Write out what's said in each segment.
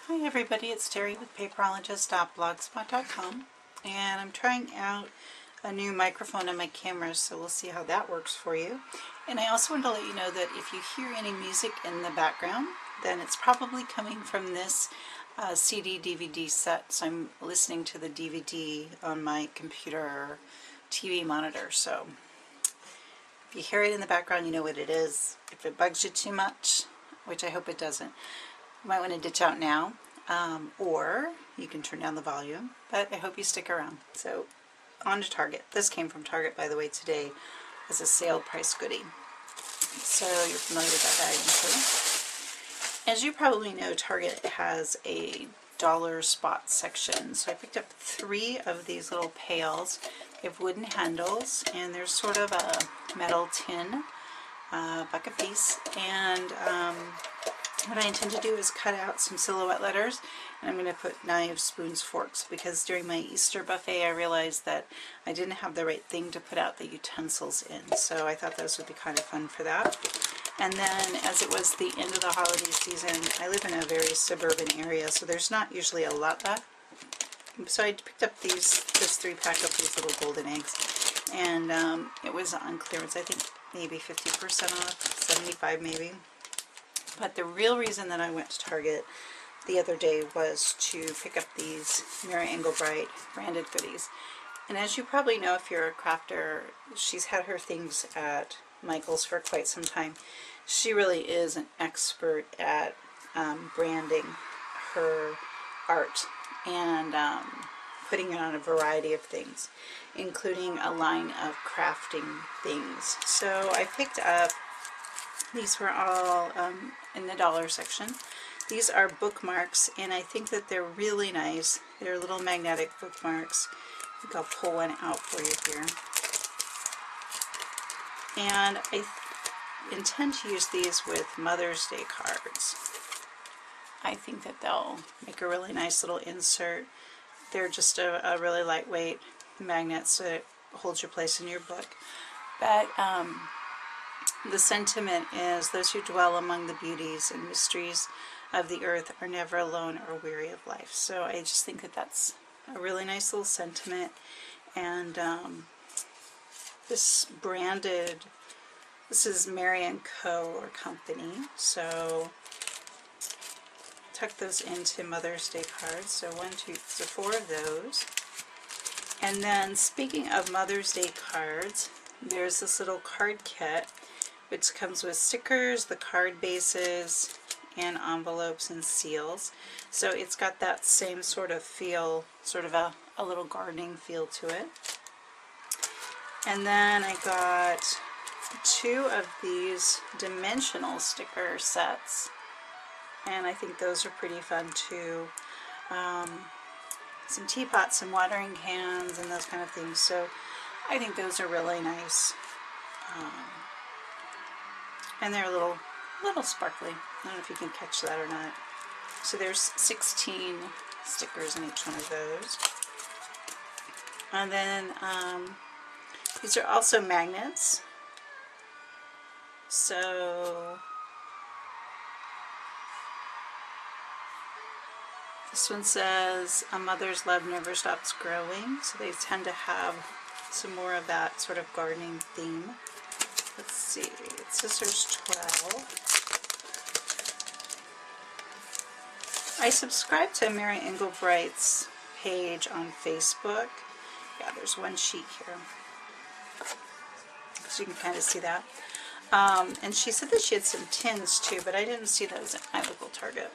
Hi everybody, it's Terry with paperologist.blogspot.com, and I'm trying out a new microphone on my camera, so we'll see how that works for you. And I also want to let you know that if you hear any music in the background, then it's probably coming from this CD-DVD set. So I'm listening to the DVD on my computer or TV monitor, so if you hear it in the background, you know what it is. If it bugs you too much, which I hope it doesn't, you might want to ditch out now, or you can turn down the volume, but I hope you stick around. So, on to Target. This came from Target, by the way, today as a sale price goodie. So, you're familiar with that bag, I'm sure. As you probably know, Target has a dollar spot section. So, I picked up 3 of these little pails. They have wooden handles, and there's sort of a metal tin, bucket piece, and what I intend to do is cut out some silhouette letters, and I'm going to put knives, spoons, forks, because during my Easter buffet I realized that I didn't have the right thing to put out the utensils in, so I thought those would be kind of fun for that. And then, as it was the end of the holiday season, I live in a very suburban area, so there's not usually a lot left. So I picked up this 3-pack of these little golden eggs, and it was on clearance, I think maybe 50% off, 75 maybe. But the real reason that I went to Target the other day was to pick up these Mary Engelbreit branded goodies. And as you probably know, if you're a crafter, she's had her things at Michael's for quite some time. She really is an expert at branding her art and putting it on a variety of things, including a line of crafting things. So I picked up, these were all in the dollar section. These are bookmarks, and I think that they're really nice. They're little magnetic bookmarks. I think I'll pull one out for you here. And I intend to use these with Mother's Day cards. I think that they'll make a really nice little insert. They're just a really lightweight magnet, so it holds your place in your book. But the sentiment is, those who dwell among the beauties and mysteries of the earth are never alone or weary of life. So I just think that that's a really nice little sentiment. And this is Mary & Co. or Company. So tuck those into Mother's Day cards. So 4 of those. And then, speaking of Mother's Day cards, there's this little card kit which comes with stickers, the card bases, and envelopes and seals. So it's got that same sort of feel, sort of a little gardening feel to it. And then I got 2 of these dimensional sticker sets, and I think those are pretty fun too. Some teapots, some watering cans, and those kind of things. So I think those are really nice. And they're a little sparkly. I don't know if you can catch that or not. So there's 16 stickers in each one of those. And then these are also magnets. So this one says, "A mother's love never stops growing." So they tend to have some more of that sort of gardening theme. Let's see, it says there's 12. I subscribe to Mary Engelbreit's page on Facebook. Yeah, there's one sheet here, so you can kind of see that. And she said that she had some tins too, but I didn't see those at my local Target.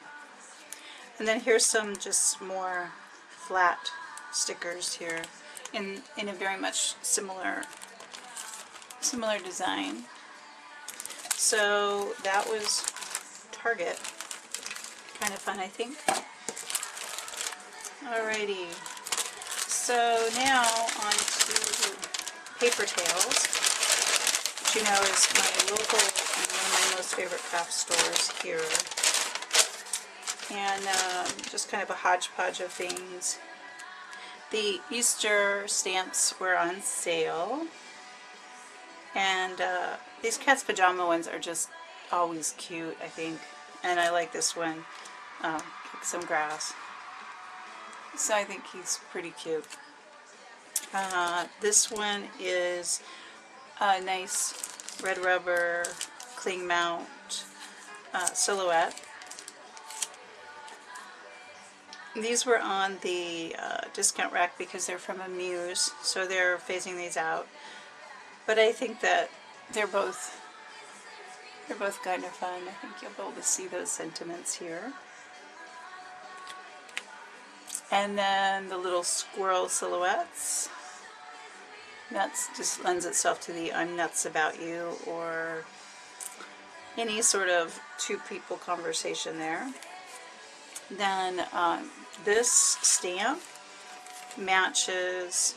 And then here's some just more flat stickers here in a very much similar design. So that was Target. Kind of fun, I think. Alrighty. So now on to Paper Tales, which you know is my local and one of my most favorite craft stores here. And just kind of a hodgepodge of things. The Easter stamps were on sale. And these cat's pajama ones are just always cute, I think. And I like this one kick some grass. So I think he's pretty cute. This one is a nice red rubber cling mount silhouette. These were on the discount rack because they're from Amuse, so they're phasing these out. But I think that they're both kind of fun. I think you'll be able to see those sentiments here. And then the little squirrel silhouettes. That just lends itself to the I'm nuts about you, or any sort of two people conversation there. Then this stamp matches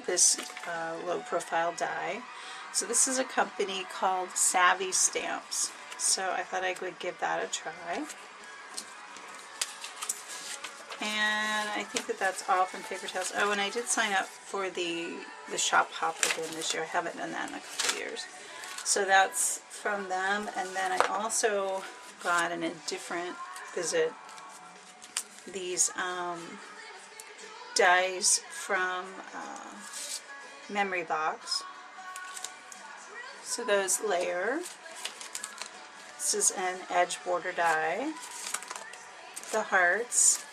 this low profile die. So this is a company called Savvy Stamps. So I thought I would give that a try. And I think that that's all from Paper Towels. Oh, and I did sign up for the shop hop again this year. I haven't done that in a couple of years. So that's from them. And then I also got in a different visit these dies from Memory Box. So those layer. This is an edge border die. The hearts.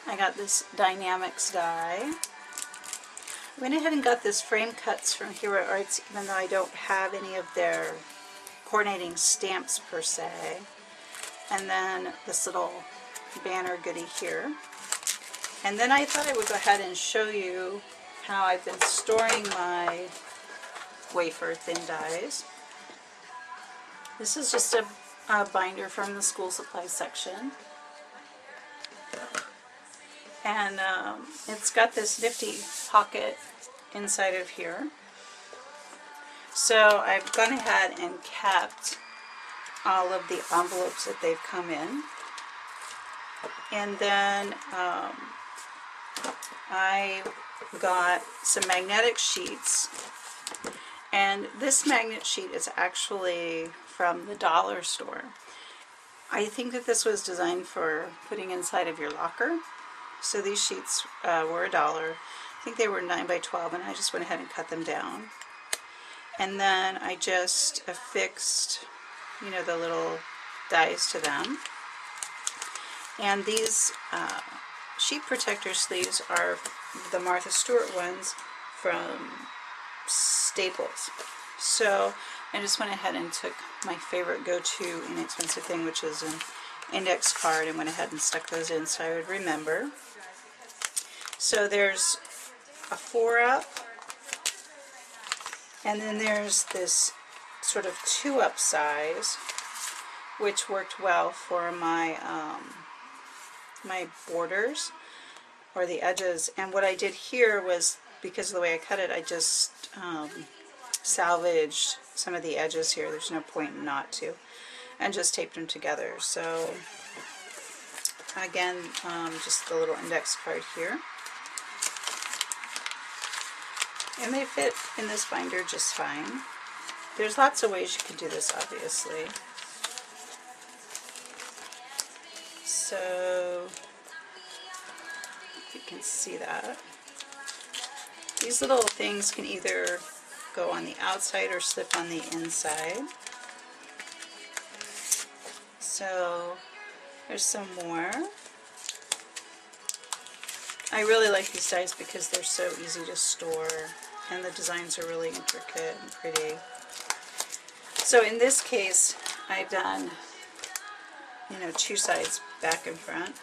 I got this Dynamics die. I went ahead and got this frame cuts from Hero Arts, even though I don't have any of their coordinating stamps per se. And then this little banner goodie here. And then I thought I would go ahead and show you how I've been storing my wafer thin dies. This is just a binder from the school supply section. And it's got this nifty pocket inside of here. So I've gone ahead and kept all of the envelopes that they've come in. And then I got some magnetic sheets. And this magnet sheet is actually from the dollar store. I think that this was designed for putting inside of your locker. So these sheets were $1. I think they were 9 by 12, and I just went ahead and cut them down. And then I just affixed, you know, the little dies to them. And these sheet protector sleeves are the Martha Stewart ones from Staples. So I just went ahead and took my favorite go-to inexpensive thing, which is an index card, and went ahead and stuck those in so I would remember. So there's a 4-up, and then there's this sort of 2-up size, which worked well for my my borders or the edges. And what I did here was, because of the way I cut it, I just salvaged some of the edges here. There's no point not to, and just taped them together. So again, just the little index card here. And they fit in this binder just fine. There's lots of ways you can do this, obviously. So, if you can see that. These little things can either go on the outside or slip on the inside. So, there's some more. I really like these dies because they're so easy to store, and the designs are really intricate and pretty. So in this case, I've done, you know, 2 sides, back and front.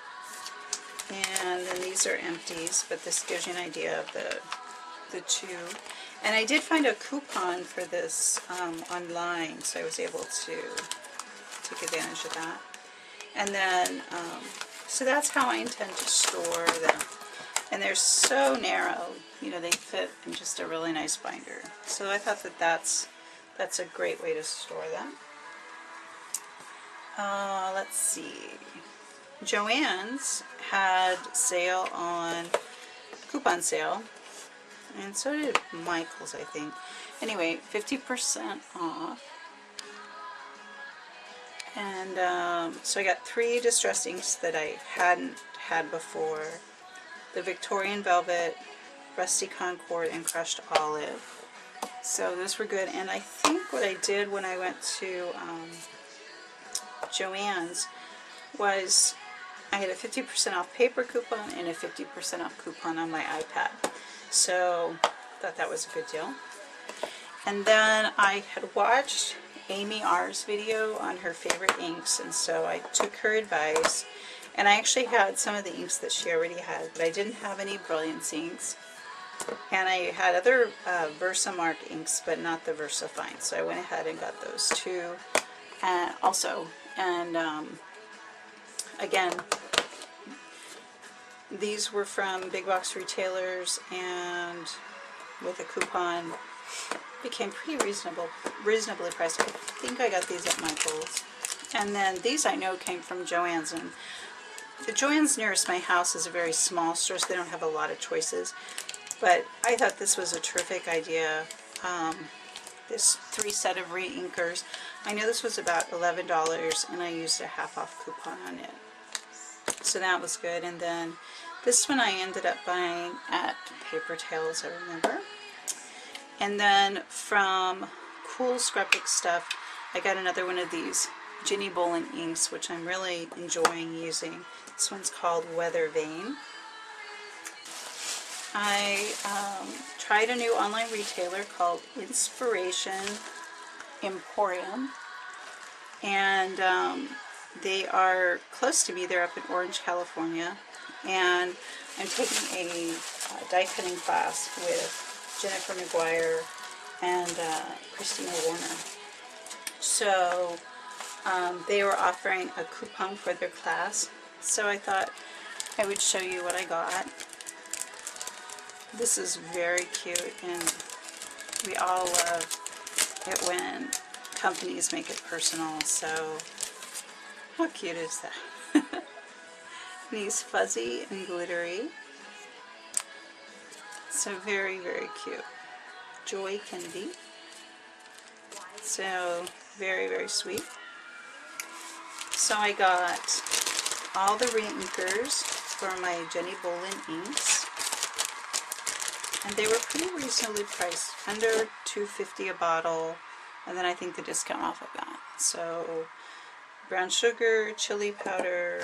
And then these are empties, but this gives you an idea of the 2. And I did find a coupon for this online, so I was able to take advantage of that. And then, so that's how I intend to store them. And they're so narrow, you know, they fit in just a really nice binder. So I thought that that's a great way to store them. Let's see. JoAnn's had sale on, coupon sale, and so did Michael's, I think. Anyway, 50% off. And so I got 3 distress inks that I hadn't had before. The Victorian Velvet, Rusty Concord, and Crushed Olive. So those were good. And I think what I did when I went to JoAnn's was I had a 50% off paper coupon and a 50% off coupon on my iPad. So I thought that was a good deal. And then I had watched Amy R's video on her favorite inks, and so I took her advice, and I actually had some of the inks that she already had, but I didn't have any Brilliance inks, and I had other Versamark inks, but not the VersaFine, so I went ahead and got those too also. And again, these were from big box retailers, and with a coupon became pretty reasonably priced. I think I got these at Michael's. And then these I know came from JoAnn's, and the JoAnn's nearest my house is a very small store, so they don't have a lot of choices. But I thought this was a terrific idea. This 3 set of re-inkers. I know this was about $11, and I used a half off coupon on it. So that was good. And then this one I ended up buying at Paper Tales, I remember. And then from Cool Scrapbook Stuff, I got another one of these Ginny Bolin inks, which I'm really enjoying using. This one's called Weather Vane. I tried a new online retailer called Inspiration Emporium, and they are close to me. They're up in Orange, California, and I'm taking a die cutting class with Jennifer McGuire and Christina Warner. So they were offering a coupon for their class, so I thought I would show you what I got. This is very cute, and we all love it when companies make it personal, so how cute is that? And he's fuzzy and glittery. So very, very cute. Joy Kennedy. So very, very sweet. So I got all the re-inkers for my Jenny Bolin inks. And they were pretty reasonably priced. Under $2.50 a bottle. And then I think the discount off of that. So brown sugar, chili powder,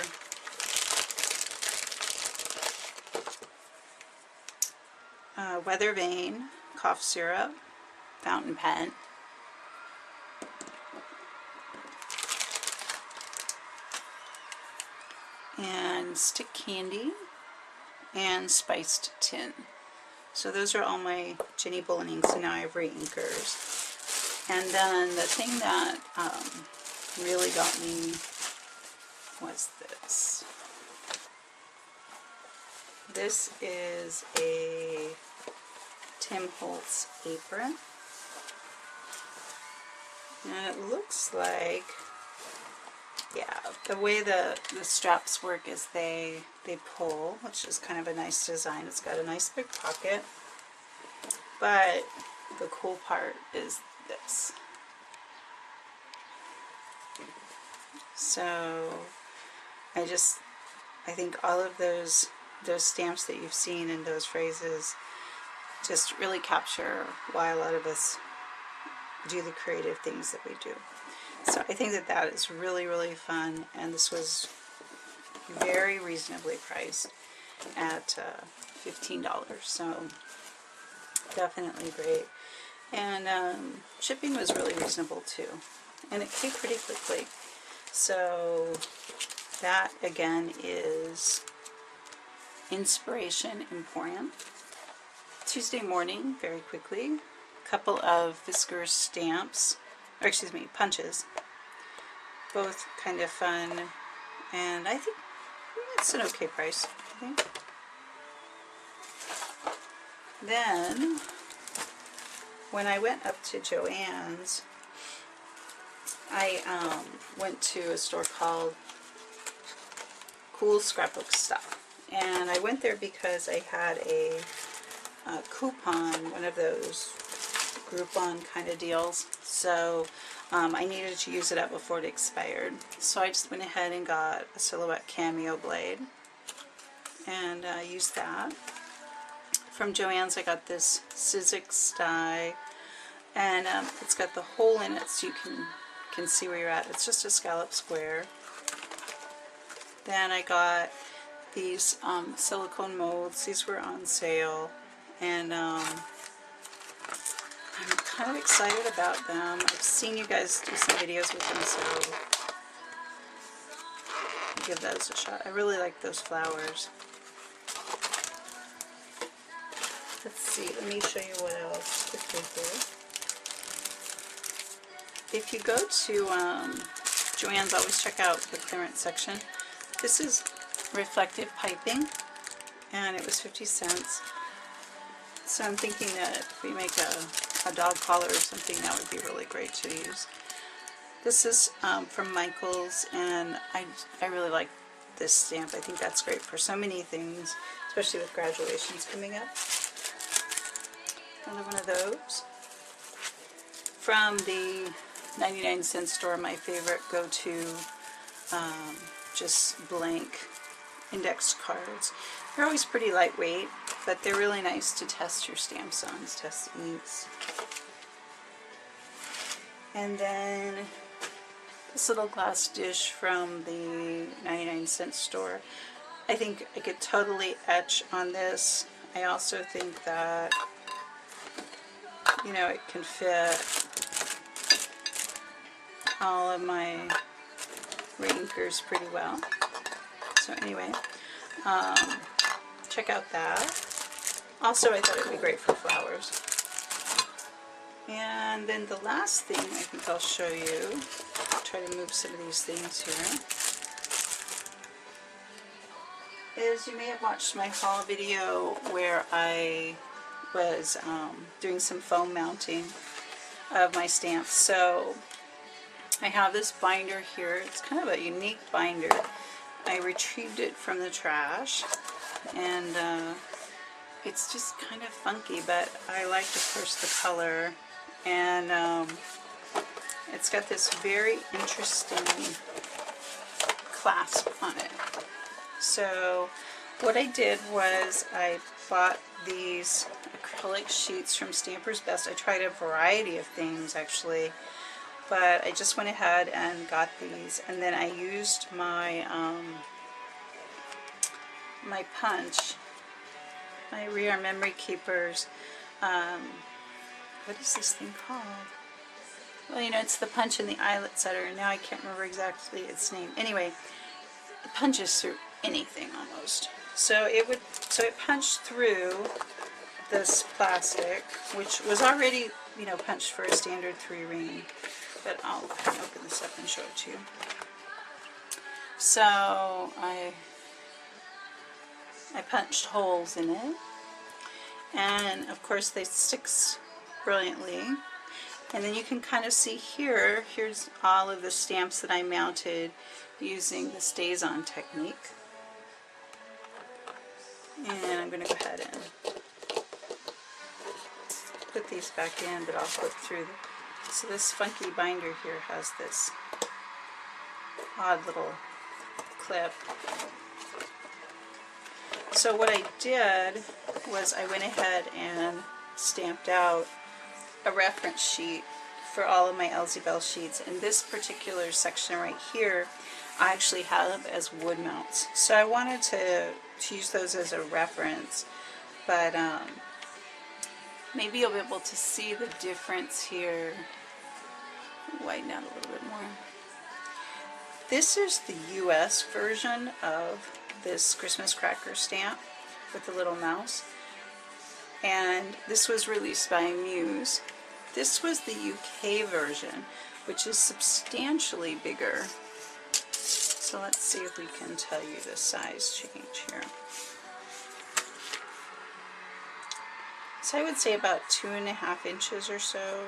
Weather Vane, cough syrup, fountain pen, and stick candy, and spiced tin. So those are all my Ginny Bolin inks, and now I have re-inkers. And then the thing that really got me was this. This is a Holtz Apron, and it looks like, yeah, the way the straps work is they pull, which is kind of a nice design. It's got a nice big pocket, but the cool part is this. So I think all of those stamps that you've seen and those phrases just really capture why a lot of us do the creative things that we do. So I think that is really, really fun, and this was very reasonably priced at $15, so definitely great. And shipping was really reasonable too, and it came pretty quickly. So that again is Inspiration Emporium. Tuesday morning, very quickly. A couple of Fiskars stamps, or excuse me, punches. Both kind of fun, and I think it's an okay price, I think. Then, when I went up to JoAnn's, I went to a store called Cool Scrapbook Stuff. And I went there because I had a coupon, one of those Groupon kind of deals, so I needed to use it up before it expired. So I just went ahead and got a Silhouette Cameo blade and used that. From JoAnn's I got this Sizzix die, and it's got the hole in it so you can see where you're at. It's just a scallop square. Then I got these silicone molds. These were on sale, and I'm kind of excited about them. I've seen you guys do some videos with them, so I'll give those a shot. I really like those flowers. Let's see, let me show you what else quickly here. If you go to JoAnn's, always check out the clearance section. This is reflective piping, and it was 50 cents. So I'm thinking that if we make a dog collar or something, that would be really great to use. This is from Michael's, and I really like this stamp. I think that's great for so many things, especially with graduations coming up. Another one of those. From the 99-cent store, my favorite go-to just blank index cards. They're always pretty lightweight, but they're really nice to test your stamps on, test inks. And then this little glass dish from the 99-cent store. I think I could totally etch on this. I also think that, you know, it can fit all of my inkers pretty well. So anyway, check out that. Also, I thought it would be great for flowers. And then the last thing I think I'll show you, I'll try to move some of these things here, is you may have watched my haul video where I was doing some foam mounting of my stamps. So I have this binder here. It's kind of a unique binder. I retrieved it from the trash, and it's just kind of funky, but I like, of course, the color, and it's got this very interesting clasp on it. So what I did was I bought these acrylic sheets from Stamper's Best. I tried a variety of things actually, but I just went ahead and got these, and then I used my my punch, my Rear Memory Keepers. What is this thing called? Well, you know, it's the punch and the eyelet setter, and now I can't remember exactly its name. Anyway, it punches through anything almost. So it punched through this plastic, which was already, you know, punched for a standard 3-ring. But I'll open this up and show it to you. So I punched holes in it, and of course they stick brilliantly. And then you can kind of see here's all of the stamps that I mounted using the stays on technique. And I'm going to go ahead and put these back in, but I'll flip through them. So this funky binder here has this odd little clip. So what I did was I went ahead and stamped out a reference sheet for all of my Elsie Bell sheets, and this particular section right here I actually have as wood mounts. So I wanted to use those as a reference, but maybe you'll be able to see the difference here. Widen out a little bit more. This is the US version of this Christmas cracker stamp with the little mouse, and this was released by Muse. This was the UK version, which is substantially bigger. So let's see if we can tell you the size change here. So I would say about 2.5 inches or so.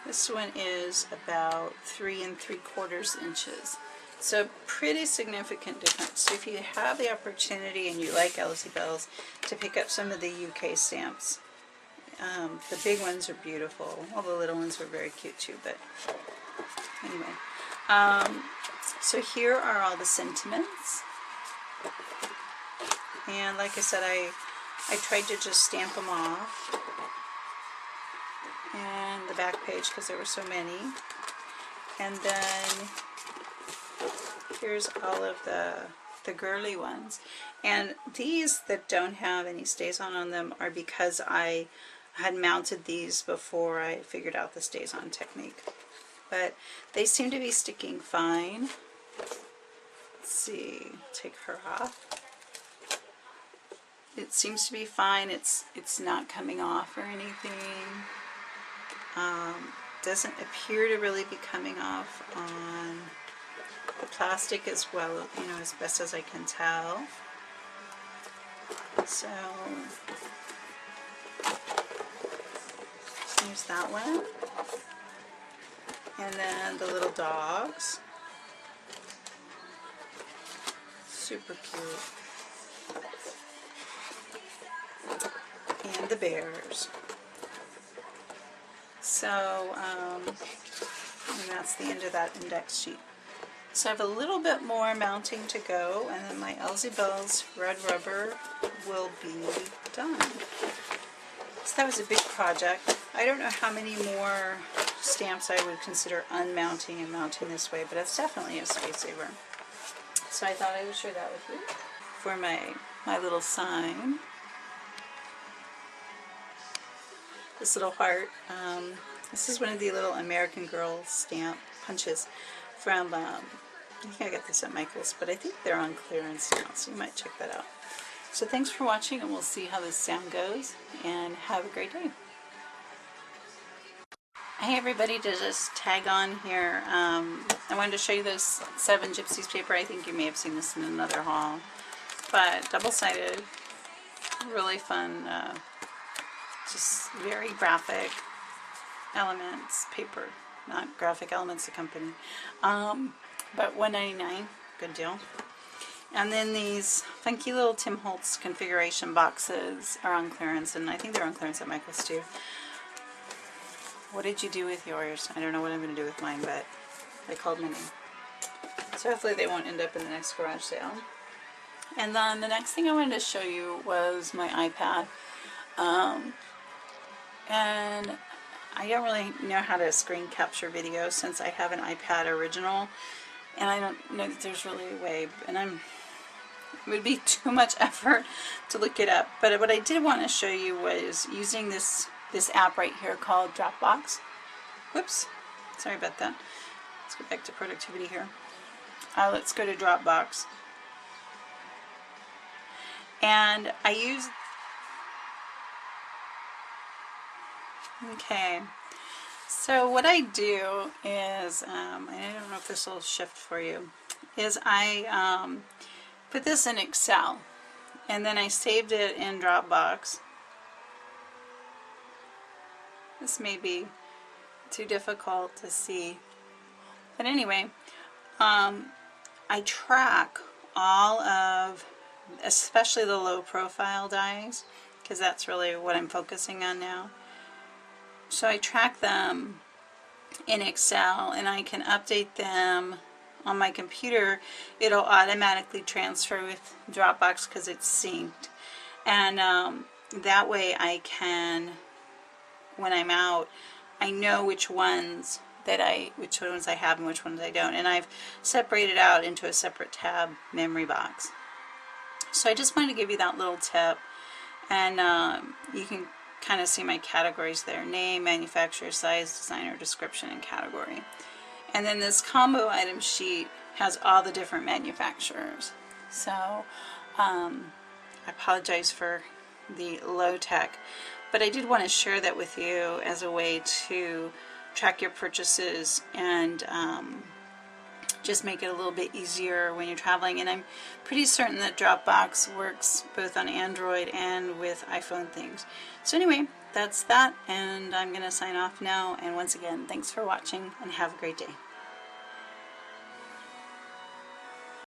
This one is about 3 3/4 inches. So pretty significant difference. So if you have the opportunity and you like Elsie Bells to pick up some of the UK stamps, The big ones are beautiful. All the little ones were very cute too, but anyway. So here are all the sentiments. And like I said, I tried to just stamp them off. And the back page, because there were so many. And then here's all of the girly ones. And these that don't have any stays-on them are because I had mounted these before I figured out the stays-on technique. But they seem to be sticking fine. Let's see, take her off. It seems to be fine. It's not coming off or anything. Doesn't appear to really be coming off on the plastic as well, you know, as best as I can tell. So here's that one. And then the little dogs. Super cute. And the bears. So, and that's the end of that index sheet. So I have a little bit more mounting to go, and then my Elsie Bells red rubber will be done. So that was a big project. I don't know how many more stamps I would consider unmounting and mounting this way, but it's definitely a space saver. So I thought I would share that with you for my little sign. This little heart. This is one of the little American Girl stamp punches from, I think I got this at Michael's, but I think they're on clearance now, so you might check that out. So thanks for watching, and we'll see how this sound goes, and have a great day. Hey everybody, to just tag on here, I wanted to show you those 7 Gypsies paper. I think you may have seen this in another haul, but double-sided, really fun, just very graphic elements paper, not Graphic Elements, the company, but $1.99, good deal. And then these funky little Tim Holtz configuration boxes are on clearance, and I think they're on clearance at Michael's too. What did you do with yours? I don't know what I'm going to do with mine, but they called my name. So hopefully they won't end up in the next garage sale. And then the next thing I wanted to show you was my iPad. And I don't really know how to screen capture video since I have an iPad original, and I don't know that there's really a way, and it would be too much effort to look it up. But what I did want to show you was using this app right here called DropBox. Whoops, sorry about that. Let's go back to productivity here. Let's go to DropBox. And I use... Okay, so what I do is, I don't know if this will shift for you, is I put this in Excel, and then I saved it in Dropbox. This may be too difficult to see, but anyway, I track all of, especially the low profile dies, because that's really what I'm focusing on now. So I track them in Excel, and I can update them on my computer. It'll automatically transfer with Dropbox because it's synced, and that way I can, when I'm out, I know which ones I have and which ones I don't, and I've separated out into a separate tab memory box. So I just wanted to give you that little tip, and you can kind of see my categories there: name, manufacturer, size, designer, description, and category. And then this combo item sheet has all the different manufacturers. So I apologize for the low tech, but I did want to share that with you as a way to track your purchases and just make it a little bit easier when you're traveling. And I'm pretty certain that Dropbox works both on Android and with iPhone things. So anyway, that's that, and I'm going to sign off now. And once again, thanks for watching, and have a great day.